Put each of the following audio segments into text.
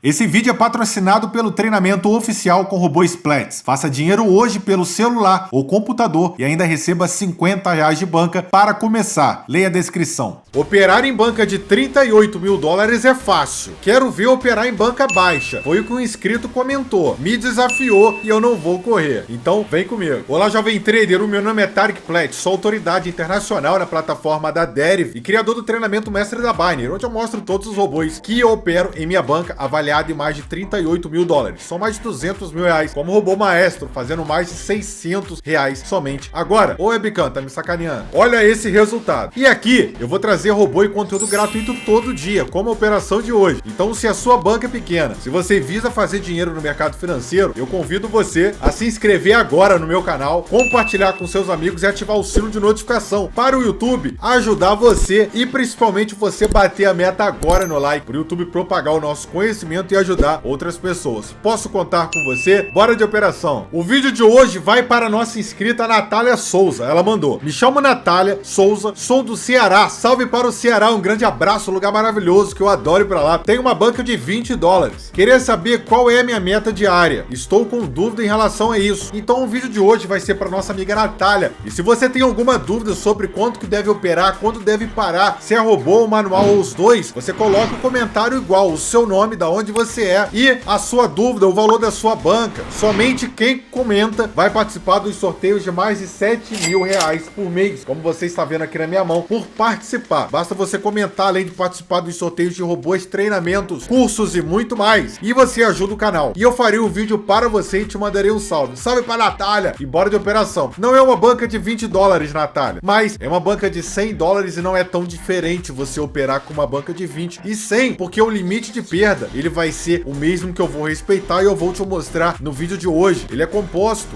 Esse vídeo é patrocinado pelo treinamento oficial com robô Splats. Faça dinheiro hoje pelo celular ou computador e ainda receba R$50 de banca para começar. Leia a descrição. Operar em banca de 38 mil dólares é fácil. Quero ver operar em banca baixa. Foi o que um inscrito comentou. Me desafiou e eu não vou correr. Então vem comigo. Olá, jovem trader. O meu nome é Tarek Plat. Sou autoridade internacional na plataforma da Deriv e criador do treinamento mestre da Binance, onde eu mostro todos os robôs que eu opero em minha banca avaliada em mais de 38 mil dólares. São mais de 200 mil reais como robô maestro, fazendo mais de 600 reais somente agora. Ô webcam, tá me sacaneando? Olha esse resultado. E aqui eu vou trazer robô e conteúdo gratuito todo dia, como a operação de hoje. Então, se a sua banca é pequena, se você visa fazer dinheiro no mercado financeiro, eu convido você a se inscrever agora no meu canal, compartilhar com seus amigos e ativar o sino de notificação para o YouTube ajudar você e principalmente você bater a meta agora no like, para o YouTube propagar o nosso conhecimento e ajudar outras pessoas. Posso contar com você? Bora de operação. O vídeo de hoje vai para a nossa inscrita Natália Souza. Ela mandou: me chamo Natália Souza, sou do Ceará. Salve para o Ceará, um grande abraço, lugar maravilhoso que eu adoro ir para lá. Tenho uma banca de 20 dólares. Queria saber qual é a minha meta diária. Estou com dúvida em relação a isso. Então o vídeo de hoje vai ser para nossa amiga Natália. E se você tem alguma dúvida sobre quanto que deve operar, quando deve parar, se é robô ou manual ou os dois, você coloca o comentário igual, o seu nome, da onde você é e a sua dúvida, o valor da sua banca. Somente quem comenta vai participar dos sorteios de mais de 7 mil reais por mês, como você está vendo aqui na minha mão, por participar. Basta você comentar, além de participar dos sorteios de robôs, treinamentos, cursos e muito mais. E você ajuda o canal. E eu farei um vídeo para você e te mandarei um salve. Salve para Natália e bora de operação. Não é uma banca de 20 dólares, Natália, mas é uma banca de 100 dólares e não é tão diferente você operar com uma banca de 20 e 100, porque o limite de perda, ele vai ser o mesmo que eu vou respeitar e eu vou te mostrar no vídeo de hoje. Ele é composto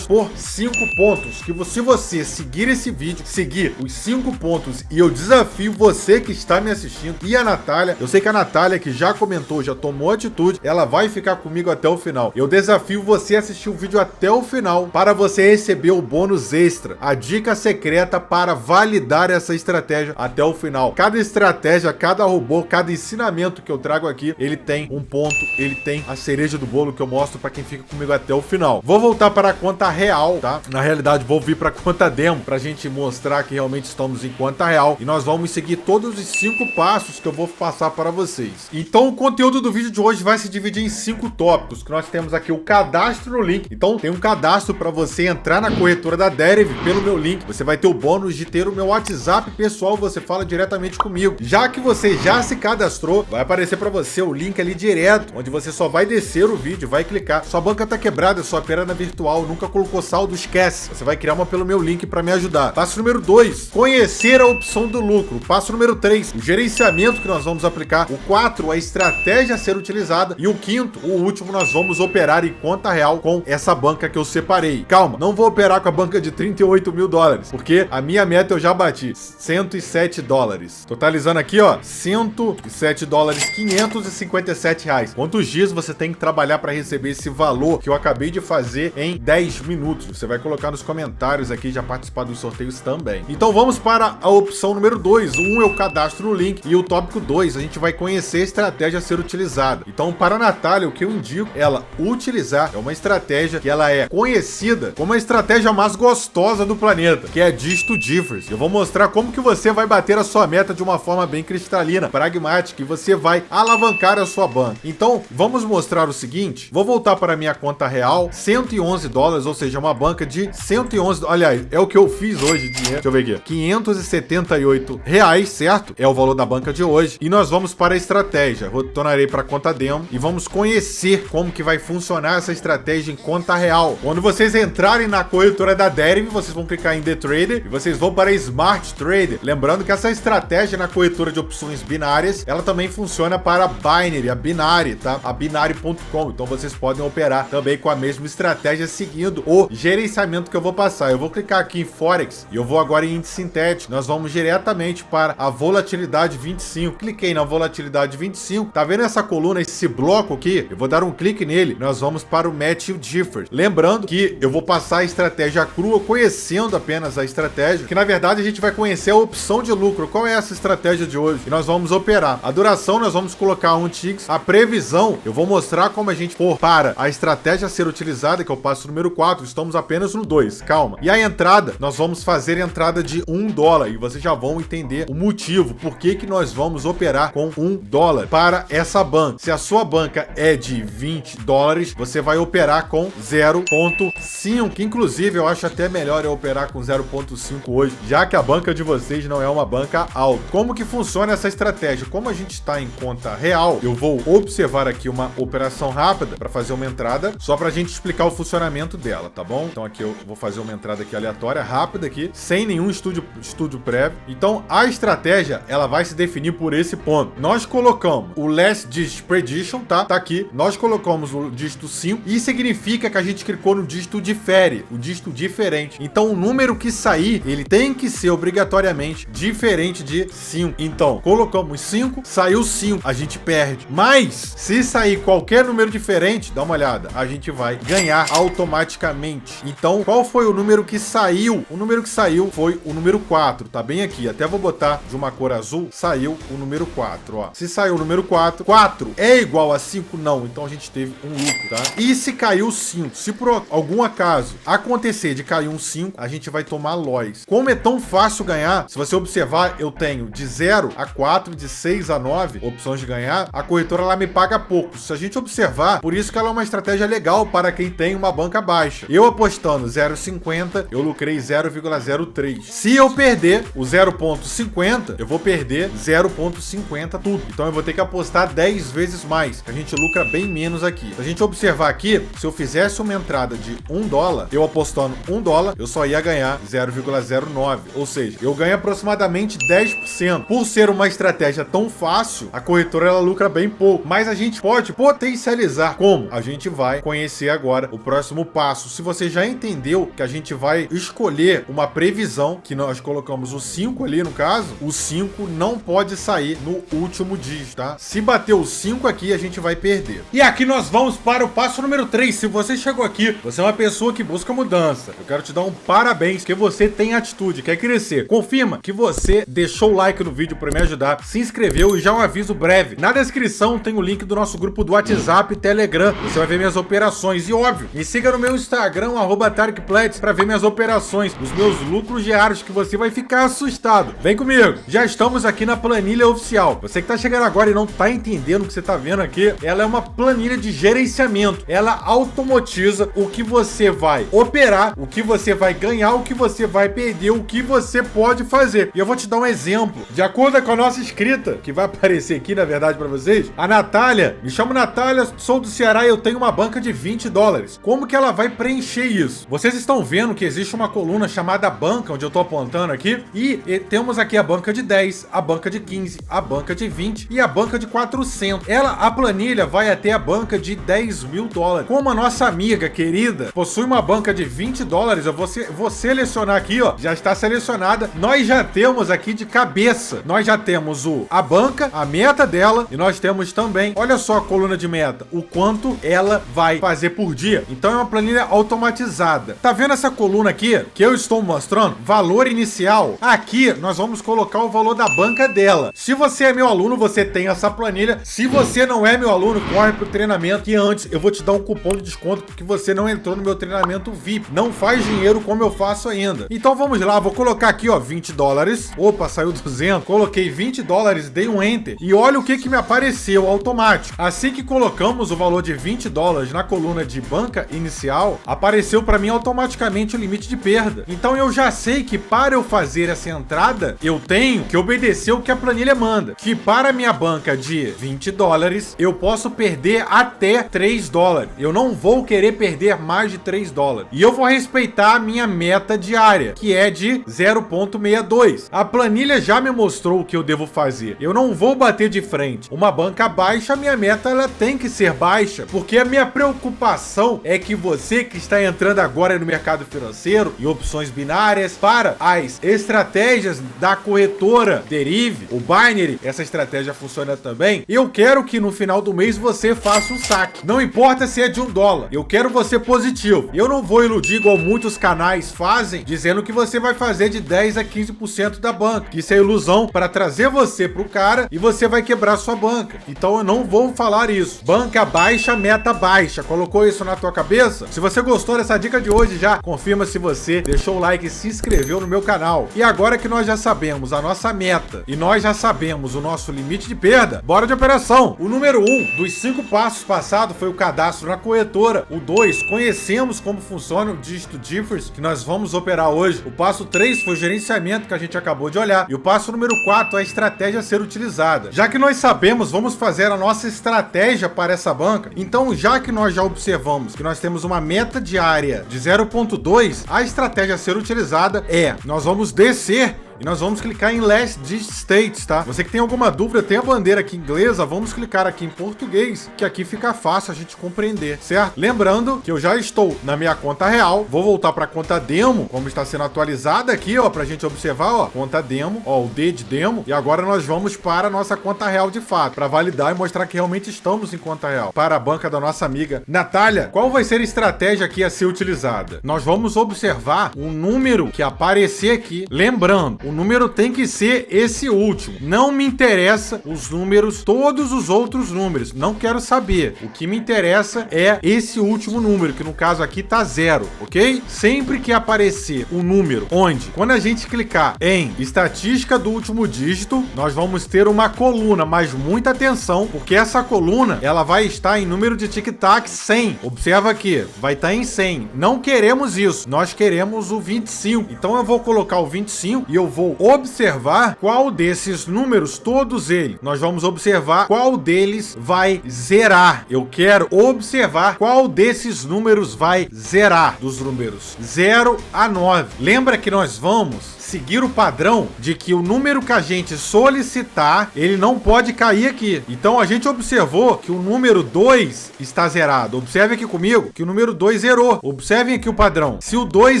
por 5 pontos, que se você seguir esse vídeo, seguir os 5 pontos, e eu desafio você que está me assistindo e a Natália, eu sei que a Natália que já comentou, já tomou atitude, ela vai ficar comigo até o final. Eu desafio você a assistir o vídeo até o final para você receber o bônus extra, a dica secreta para validar essa estratégia até o final. Cada estratégia, cada robô, cada ensinamento que eu trago aqui, ele tem um ponto, ele tem a cereja do bolo que eu mostro para quem fica comigo até o final. Vou voltar para a conta real, tá? Na realidade, vou vir para a conta demo para a gente mostrar que realmente estamos em conta real e nós vamos seguir todos os 5 passos que eu vou passar para vocês. Então, o conteúdo do vídeo de hoje vai se dividir em 5 tópicos, que nós temos aqui o cadastro no link. Então, tem um cadastro para você entrar na corretora da Deriv pelo meu link. Você vai ter o bônus de ter o meu WhatsApp pessoal, você fala diretamente comigo. Já que você já se cadastrou, vai aparecer para você o link ali direto, onde você só vai descer o vídeo, vai clicar. Sua banca tá quebrada, sua opera na virtual, nunca colocou saldo, esquece. Você vai criar uma pelo meu link para me ajudar. Passo número 2, conhecer a opção do lucro. Passo número 3, o gerenciamento que nós vamos aplicar. O 4, a estratégia a ser utilizada. E o 5º, o último, nós vamos operar em conta real com essa banca que eu separei. Calma, não vou operar com a banca de 38 mil dólares, porque a minha meta eu já bati, 107 dólares. Totalizando aqui, ó, 107 dólares, 557 reais. Quantos dias você tem que trabalhar para receber esse valor que eu acabei de fazer em 10 minutos? Você vai colocar nos comentários aqui, já participar dos sorteios também. Então vamos para a opção número 2. O 1 é o cadastro no link e o tópico 2, a gente vai conhecer a estratégia a ser utilizada. Então, para a Natália, o que eu indico ela utilizar é uma estratégia que ela é conhecida como a estratégia mais gostosa do planeta, que é a Disto Differs. Eu vou mostrar como que você vai bater a sua meta de uma forma bem cristalina, pragmática, e você vai alavancar a sua banca. Então, vamos mostrar o seguinte. Vou voltar para a minha conta real, 111 dólares, ou seja, uma banca de 111, aliás, é o que eu fiz hoje, dinheiro. Deixa eu ver aqui, 578 reais, certo? É o valor da banca de hoje. E nós vamos para a estratégia. Retornarei para a conta demo e vamos conhecer como que vai funcionar essa estratégia em conta real. Quando vocês entrarem na corretora da Deriv, vocês vão clicar em The Trader e vocês vão para Smart Trader. Lembrando que essa estratégia na corretora de opções binárias, ela também funciona para a Binary, a Binary, tá? A Binary.com. Então vocês podem operar também com a mesma estratégia seguindo o gerenciamento que eu vou passar. Eu vou clicar aqui em Forex e eu vou agora em índice sintético. Nós vamos diretamente para a volatilidade 25. Cliquei na volatilidade 25. Tá vendo essa coluna, esse bloco aqui? Eu vou dar um clique nele. Nós vamos para o Matthew Differs. Lembrando que eu vou passar a estratégia crua, conhecendo apenas a estratégia, que na verdade a gente vai conhecer a opção de lucro. Qual é essa estratégia de hoje? E nós vamos operar. A duração nós vamos colocar 1 TIG Pix. A previsão, eu vou mostrar como a gente for para a estratégia a ser utilizada, que é o passo número 4. Estamos apenas no 2, calma. E a entrada, nós vamos fazer entrada de $1 e vocês já vão entender o motivo, por que nós vamos operar com $1 para essa banca. Se a sua banca é de $20, você vai operar com 0,5, que inclusive eu acho até melhor eu operar com 0,5 hoje, já que a banca de vocês não é uma banca alta. Como que funciona essa estratégia? Como a gente está em conta real, eu vou observar aqui uma operação rápida para fazer uma entrada, só para a gente explicar o funcionamento dela, tá bom? Então aqui eu vou fazer uma entrada aqui aleatória, rápida aqui, sem nenhum estudo prévio. Então a estratégia, ela vai se definir por esse ponto. Nós colocamos o Last Digit Prediction, tá? Tá aqui. Nós colocamos o dígito 5 e significa que a gente clicou no dígito difere, o dígito diferente. Então o número que sair, ele tem que ser obrigatoriamente diferente de 5. Então, colocamos 5, saiu 5, a gente perde. Mas, se sair qualquer número diferente, dá uma olhada, a gente vai ganhar automaticamente. Então, qual foi o número que saiu? O número que saiu foi o número 4, tá bem aqui. Até vou botar de uma cor azul, saiu o número 4, ó. Se saiu o número 4, 4 é igual a 5? Não. Então a gente teve um lucro, tá? E se caiu 5? Se por algum acaso acontecer de cair um 5, a gente vai tomar loss. Como é tão fácil ganhar, se você observar, eu tenho de 0 a 4, de 6 a 9 opções de ganhar, a corretora ela me paga pouco. Se a gente observar, por isso que ela é uma estratégia legal para quem tem uma banca baixa. Eu apostando 0,50, eu lucrei 0,03. Se eu perder o 0,50, eu vou perder 0,50 tudo. Então eu vou ter que apostar 10 vezes mais. A gente lucra bem menos aqui. Se a gente observar aqui, se eu fizesse uma entrada de $1, eu apostando $1, eu só ia ganhar 0,09. Ou seja, eu ganho aproximadamente 10%. Por ser uma estratégia tão fácil, a corretora ela lucra bem pouco. Mas a gente pode potencializar. Como? A gente vai conhecer agora o próximo passo. Se você já entendeu que a gente vai escolher uma previsão, que nós colocamos o 5 ali no caso, o 5 não pode sair no último dígito, tá? Se bater o 5 aqui, a gente vai perder. E aqui nós vamos para o passo número 3. Se você chegou aqui, você é uma pessoa que busca mudança. Eu quero te dar um parabéns, porque você tem atitude, quer crescer. Confirma que você deixou o like no vídeo para me ajudar, se inscreveu e já um aviso breve. Na descrição tem o link do nosso grupo do WhatsApp e Telegram. Você vai ver minhas operações. E óbvio, me siga no meu Instagram, @TarikPlets, para ver minhas operações, os meus lucros diários, que você vai ficar assustado. Vem comigo. Já estamos aqui na planilha oficial. Você que tá chegando agora e não tá entendendo o que você tá vendo aqui, ela é uma planilha de gerenciamento. Ela automatiza o que você vai operar, o que você vai ganhar, o que você vai perder, o que você pode fazer. E eu vou te dar um exemplo. De acordo com a nossa inscrita, que vai aparecer aqui, na verdade, para vocês, a Natália, me chamo Natália, sou do Ceará e eu tenho uma banca de $20. Como que ela vai preencher isso? Vocês estão vendo que existe uma coluna chamada banca, onde eu tô apontando aqui, e temos aqui a banca de 10, a banca de 15, a banca de 20 e a banca de 400. A planilha vai até a banca de $10.000. Como a nossa amiga querida possui uma banca de $20, eu vou selecionar aqui, ó, já está selecionada. Nós já temos aqui de cabeça, nós já temos a banca, a meta dela, e nós temos também, olha só a coluna de meta, o quanto ela vai fazer por dia. Então é uma planilha automatizada. Tá vendo essa coluna aqui que eu estou mostrando? Valor inicial. Aqui nós vamos colocar o valor da banca dela. Se você é meu aluno, você tem essa planilha. Se você não é meu aluno, corre pro treinamento, que antes eu vou te dar um cupom de desconto porque você não entrou no meu treinamento VIP. Não faz dinheiro como eu faço ainda. Então vamos lá, vou colocar aqui, ó, $20. Opa, saiu 200. Coloquei $20, dei um enter e olha o que me apareceu automático. Assim que colocamos o valor de $20 na coluna de banca inicial, apareceu para mim automaticamente o limite de perda. Então eu já sei que para eu fazer essa entrada, eu tenho que obedecer o que a planilha manda. Que para minha banca de $20, eu posso perder até $3. Eu não vou querer perder mais de $3. E eu vou respeitar a minha meta diária, que é de 0,62. A planilha já me mostrou o que eu devo fazer. Eu não vou bater de frente. Uma banca baixa, a minha meta ela tem que ser baixa, porque a minha preocupação é que você que está entrando agora no mercado financeiro e opções binárias para as estratégias da corretora Derive, o Binary, essa estratégia funciona também. Eu quero que no final do mês você faça um saque. Não importa se é de $1. Eu quero você positivo. Eu não vou iludir igual muitos canais fazem, dizendo que você vai fazer de 10 a 15% da banca. Isso é ilusão para trazer você pro cara e você vai quebrar sua banca. banca. Então eu não vou falar isso. Banca baixa, meta baixa. Colocou isso na tua cabeça? Se você gostou dessa dica de hoje, já confirma se você deixou o like e se inscreveu no meu canal. E agora que nós já sabemos a nossa meta e nós já sabemos o nosso limite de perda, bora de operação. O número 1 dos 5 passos passados foi o cadastro na corretora. O 2, conhecemos como funciona o dígito differs, que nós vamos operar hoje. O passo 3 foi o gerenciamento, que a gente acabou de olhar. E o passo número 4, a estratégia a ser utilizada. Já que nós sabemos, vamos fazer a nossa estratégia para essa banca. Então, já que nós já observamos que nós temos uma meta diária de 0.2, a estratégia a ser utilizada é: nós vamos descer e nós vamos clicar em Last Digit States, tá? Você que tem alguma dúvida, tem a bandeira aqui inglesa, vamos clicar aqui em português, que aqui fica fácil a gente compreender, certo? Lembrando que eu já estou na minha conta real, vou voltar para a conta demo, como está sendo atualizada aqui, ó, pra gente observar, ó, conta demo, ó, o D de demo, e agora nós vamos para a nossa conta real de fato, para validar e mostrar que realmente estamos em conta real. Para a banca da nossa amiga Natália, qual vai ser a estratégia aqui a ser utilizada? Nós vamos observar o número que aparecer aqui, lembrando, o número tem que ser esse último. Não me interessa os números, todos os outros números. Não quero saber. O que me interessa é esse último número, que no caso aqui tá 0, ok? Sempre que aparecer um número onde, quando a gente clicar em estatística do último dígito, nós vamos ter uma coluna, mas muita atenção, porque essa coluna, ela vai estar em número de tic-tac 100. Observa aqui, vai estar em 100. Não queremos isso. Nós queremos o 25. Então eu vou colocar o 25 e eu vou observar qual desses números, todos eles, nós vamos observar qual deles vai zerar. Eu quero observar qual desses números vai zerar, dos números 0 a 9. Lembra que nós vamos seguir o padrão de que o número que a gente solicitar, ele não pode cair aqui. Então a gente observou que o número 2 está zerado. Observe aqui comigo que o número 2 zerou. Observem aqui o padrão. Se o 2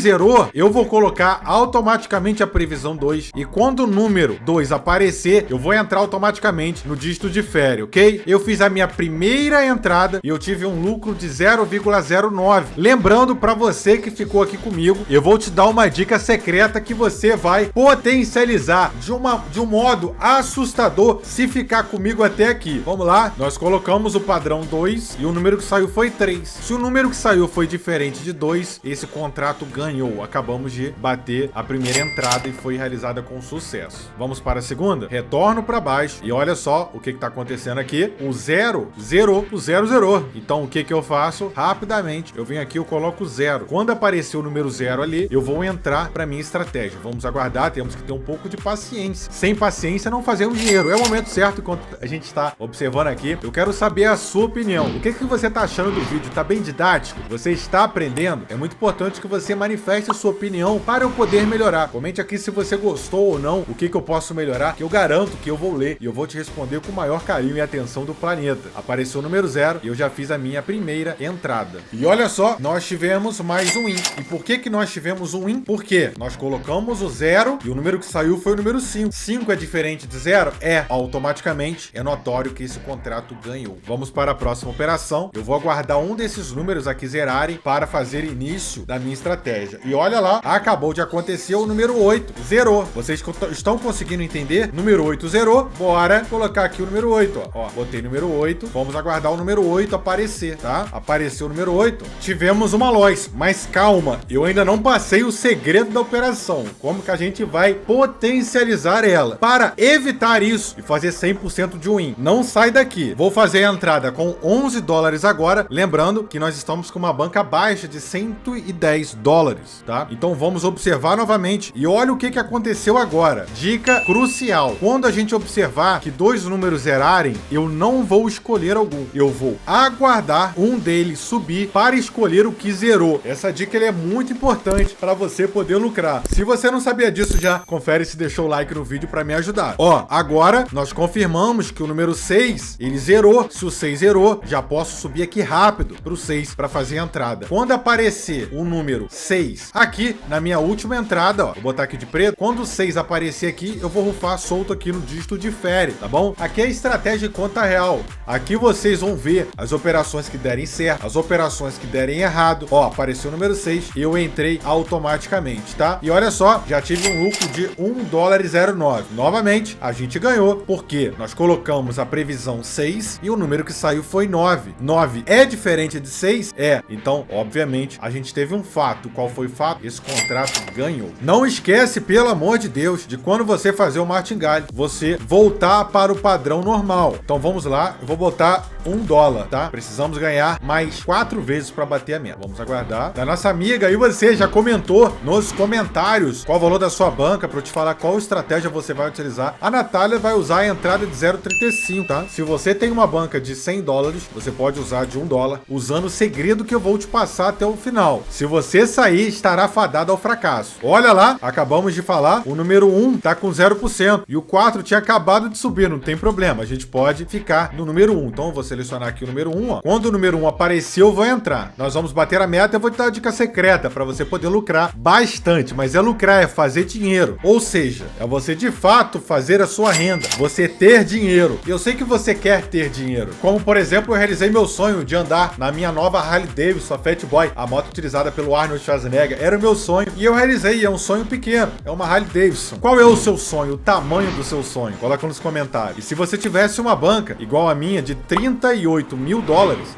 zerou, eu vou colocar automaticamente a previsão 2. E quando o número 2 aparecer, eu vou entrar automaticamente no dígito difere, ok? Eu fiz a minha primeira entrada e eu tive um lucro de 0,09. Lembrando para você que ficou aqui comigo, eu vou te dar uma dica secreta que você vai potencializar de um modo assustador se ficar comigo até aqui. Vamos lá? Nós colocamos o padrão 2 e o número que saiu foi 3. Se o número que saiu foi diferente de 2, esse contrato ganhou. Acabamos de bater a primeira entrada e foi realizada com sucesso. Vamos para a segunda? Retorno para baixo e olha só o que está acontecendo aqui. O 0 zerou, o 0 zerou. Então o que eu faço? Rapidamente, eu venho aqui, eu coloco 0. Quando aparecer o número 0 ali, eu vou entrar para minha estratégia. Vamos aguardar, temos que ter um pouco de paciência. Sem paciência não fazemos dinheiro. É o momento certo enquanto a gente está observando aqui. Eu quero saber a sua opinião. O que você está achando do vídeo? Tá bem didático? Você está aprendendo? É muito importante que você manifeste a sua opinião para eu poder melhorar. Comente aqui se você gostou ou não, o que eu posso melhorar, que eu garanto que eu vou ler e eu vou te responder com o maior carinho e atenção do planeta. Apareceu o número 0 e eu já fiz a minha primeira entrada. E olha só, nós tivemos mais um win. E por que nós tivemos um win? Porque nós colocamos o 0 e o número que saiu foi o número 5. 5 é diferente de 0? É. Automaticamente é notório que esse contrato ganhou. Vamos para a próxima operação. Eu vou aguardar um desses números aqui zerarem para fazer início da minha estratégia. E olha lá, acabou de acontecer o número 8. Zerou. Vocês estão conseguindo entender? Número 8 zerou. Bora colocar aqui o número 8. Ó, botei número 8. Vamos aguardar o número 8 aparecer, tá? Apareceu o número 8. Tivemos uma loss, mas calma, eu ainda não passei o segredo da operação. Como que a gente vai potencializar ela? Para evitar isso e fazer 100% de win, não sai daqui. Vou fazer a entrada com 11 dólares agora. Lembrando que nós estamos com uma banca baixa de 110 dólares, tá? Então vamos observar novamente. E olha o que aconteceu agora. Dica crucial. Quando a gente observar que dois números zerarem, eu não vou escolher algum. Eu vou aguardar um deles subir para escolher o que zerou. Essa dica é muito importante para você poder lucrar. Se você não sabia disso já, confere se deixou o like no vídeo para me ajudar. Ó, agora nós confirmamos que o número 6, ele zerou. Se o 6 zerou, já posso subir aqui rápido para o 6 para fazer a entrada. Quando aparecer o número 6 aqui na minha última entrada, ó, vou botar aqui de preto. Quando o 6 aparecer aqui, eu vou rufar solto aqui no dígito difere, tá bom? Aqui é a estratégia de conta real. Aqui vocês vão ver as operações que derem certo, as operações que derem errado. Ó, apareceu o número 6, eu entrei automaticamente, tá? E olha só, já tive um lucro de $1,09. Novamente, a gente ganhou, porque nós colocamos a previsão 6 e o número que saiu foi 9. 9 é diferente de 6? É. Então, obviamente, a gente teve um fato. Qual foi o fato? Esse contrato ganhou. Não esquece, pelo amor de Deus, de quando você fazer o martingale, você voltar para o padrão normal. Então vamos lá, eu vou botar $1, tá? Precisamos ganhar mais 4 vezes para bater a meta. Vamos aguardar. Da nossa amiga, e você já comentou nos comentários qual o valor da sua banca para eu te falar qual estratégia você vai utilizar. A Natália vai usar a entrada de 0,35, tá? Se você tem uma banca de $100, você pode usar de $1, usando o segredo que eu vou te passar até o final. Se você sair, estará fadado ao fracasso. Olha lá, acabamos de falar, o número 1 tá com 0% e o 4 tinha acabado de subir, não tem problema, a gente pode ficar no número 1. Então eu vou selecionar aqui o número 1, ó. Quando o número 1 aparecer, eu vou entrar. Nós vamos bater a meta, eu vou te dar uma dica secreta para você poder lucrar bastante, mas é lucrar, é fazer dinheiro. Ou seja, é você de fato fazer a sua renda, você ter dinheiro. E eu sei que você quer ter dinheiro. Como, por exemplo, eu realizei meu sonho de andar na minha nova Harley Davidson, a Fat Boy, a moto utilizada pelo Arnold Schwarzenegger. Era o meu sonho e eu realizei. É um sonho pequeno, é uma Harley Davidson. Qual é o seu sonho? O tamanho do seu sonho? Coloca nos comentários. E se você tivesse uma banca igual a minha de $38 mil,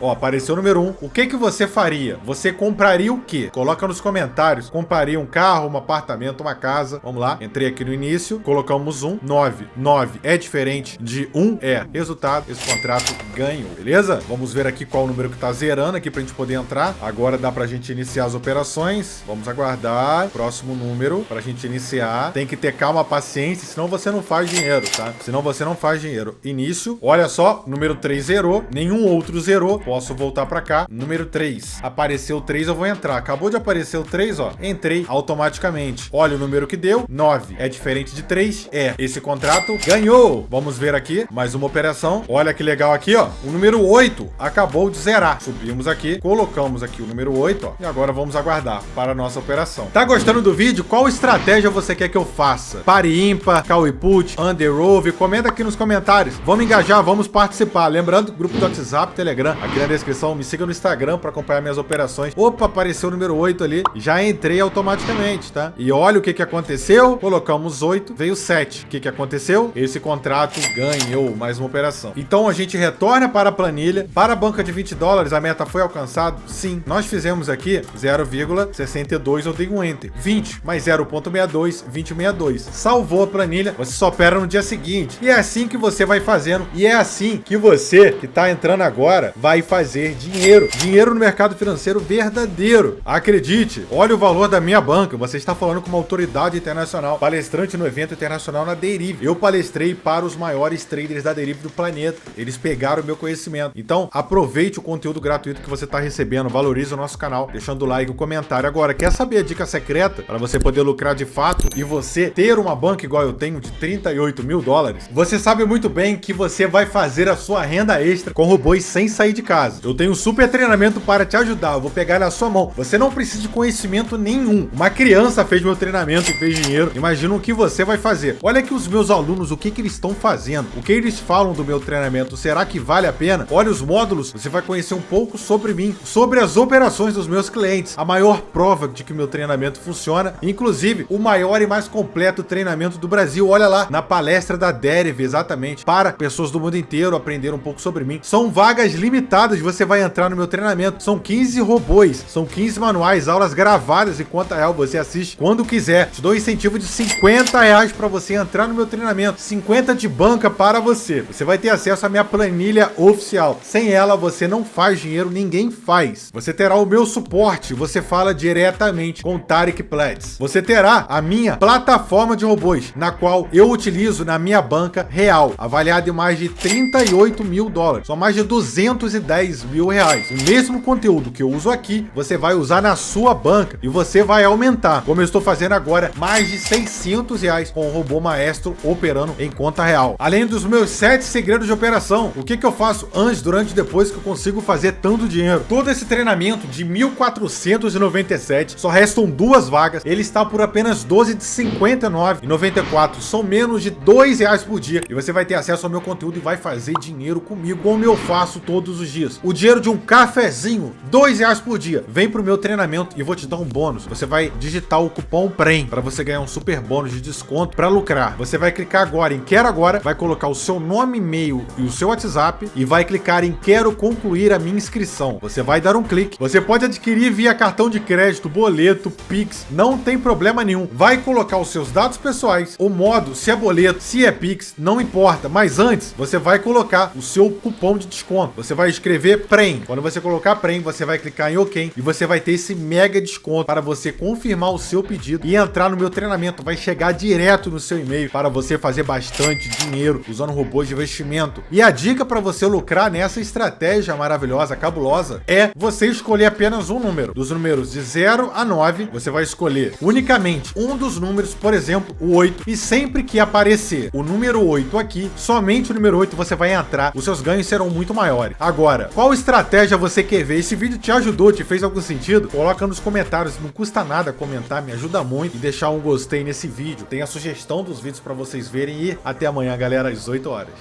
ó, apareceu o número 1, o que que você faria? Você compraria o quê? Coloca nos comentários. Compraria um carro, um apartamento, uma casa? Vamos lá, entrei aqui no início, colocamos 9. 9 é diferente de 1? É. Resultado, esse contrato ganhou, beleza? Vamos ver aqui qual o número que tá zerando aqui pra gente poder entrar. Agora dá pra gente iniciar as operações. Vamos aguardar. Próximo número pra gente iniciar. Tem que ter calma, paciência, senão você não faz dinheiro, tá? Senão você não faz dinheiro. Início. Olha só, número 3 zerou. Nenhum outro zerou. Posso voltar pra cá. Número 3. Apareceu o 3, eu vou entrar. Acabou de aparecer o 3, ó. Entrei automaticamente. Olha o número que deu. 9. É diferente de 3? É. Esse contrato ganhou. Vamos ver aqui. Mais uma operação. Olha que legal aqui, ó. O número 8 acabou de zerar. Subimos aqui. Colocamos aqui o número 8, ó. E agora vamos aguardar para a nossa operação. Tá gostando do vídeo? Qual estratégia você quer que eu faça? Pare ímpar, call e put, under over? Comenta aqui nos comentários. Vamos engajar, vamos participar. Lembrando, grupo do WhatsApp, Telegram, aqui na descrição. Me siga no Instagram para acompanhar minhas operações. Opa, apareceu o número 8 ali. Já entrei automaticamente, tá? E olha o que que aconteceu. Colocamos 8, veio 7. O que que aconteceu? Esse contrato ganhou mais uma operação. Então a gente retorna para a planilha. Para a banca de $20, a meta foi alcançada? Sim. Nós fizemos aqui 0,62, eu dei um enter. 20 mais 0,62, 20,62. Salvou a planilha, você só opera no dia seguinte. E é assim que você vai fazendo. E é assim que você, que tá entrando agora, vai fazer dinheiro. Dinheiro no mercado financeiro verdadeiro. Acredite, olha o valor da minha banca. Você está falando com uma autoridade internacional, palestrante no evento internacional na Derive. Eu palestrei para os maiores traders da Derive do planeta. Eles pegaram o meu conhecimento. Então, aproveite o conteúdo gratuito que você está recebendo. Valorize o nosso canal, deixando o like e o comentário. Agora, quer saber a dica secreta para você poder lucrar de fato e você ter uma banca igual eu tenho de $38 mil? Você sabe muito bem que você vai fazer a sua renda extra com robôs sem sair de casa. Eu tenho um super treinamento para te ajudar. Eu vou pegar na sua mão. Você não precisa de conhecimento nenhum. Uma criança fez meu treinamento e fez dinheiro. Imagina o que você vai fazer. Olha aqui os meus alunos, o que que eles estão fazendo. O que eles falam do meu treinamento. Será que vale a pena? Olha os módulos. Você vai conhecer um pouco sobre mim, sobre as operações dos meus clientes. A maior prova de que meu treinamento funciona. Inclusive, o maior e mais completo treinamento do Brasil. Olha lá, na palestra da Derive, exatamente. Para pessoas do mundo inteiro aprender um pouco sobre mim. São vagas limitadas. Você vai entrar no meu treinamento. São 15 robôs. São 15 manuais, aulas gravadas em conta real. Você assiste quando quiser. Te dou um incentivo de R$50 para você entrar no meu treinamento. 50 de banca para você. Você vai ter acesso à minha planilha oficial. Sem ela, você não faz dinheiro, ninguém faz. Você terá o meu suporte. Você fala diretamente com o Tarek Platts. Você terá a minha plataforma de robôs, na qual eu utilizo na minha banca real, avaliada em mais de $38 mil. São mais de R$210 mil. O mesmo conteúdo que eu uso aqui, você vai usar na sua banca e você vai aumentar, como eu estou fazendo agora, mais de R$600 com o robô maestro operando em conta real. Além dos meus 7 segredos de operação, o que que eu faço antes, durante e depois que eu consigo fazer tanto dinheiro? Todo esse treinamento de 1.497, só restam 2 vagas, ele está por apenas 12 de R$59,94, são menos de R$2 por dia e você vai ter acesso ao meu conteúdo e vai fazer dinheiro comigo, como eu faço todos os dias. O dinheiro de um cafezinho, R$2 por dia, vem pro meu treinamento e vou te dar um bônus. Você vai digitar o cupom Prem, para você ganhar um super bônus de desconto para lucrar. Você vai clicar agora em Quero Agora, vai colocar o seu nome, e-mail e o seu WhatsApp e vai clicar em Quero concluir a minha inscrição. Você vai dar um clique. Você pode adquirir via cartão de crédito, boleto, Pix, não tem problema nenhum. Vai colocar os seus dados pessoais, o modo, se é boleto, se é Pix, não importa. Mas antes, você vai colocar o seu cupom de desconto. Você vai escrever Prem. Quando você colocar Prem, você vai clicar em OK e você vai ter esse mega desconto para você confirmar o seu pedido e entrar no meu treinamento. Vai chegar direto no seu e-mail para você fazer bastante dinheiro usando robôs de investimento. E a dica para você lucrar nessa estratégia maravilhosa, cabulosa, é você escolher apenas um número. Dos números de 0 a 9, você vai escolher unicamente um dos números, por exemplo, o 8. E sempre que aparecer o número 8 aqui, somente o número 8 você vai entrar. Os seus ganhos serão muito maiores. Agora, qual estratégia você quer ver? Esse vídeo te ajudou? Te fez algum sentido? Coloca nos comentários. Não custa nada comentar, me ajuda muito. E deixar um gostei nesse vídeo. Tem a sugestão dos vídeos para vocês verem. E até amanhã, galera, às 8 horas.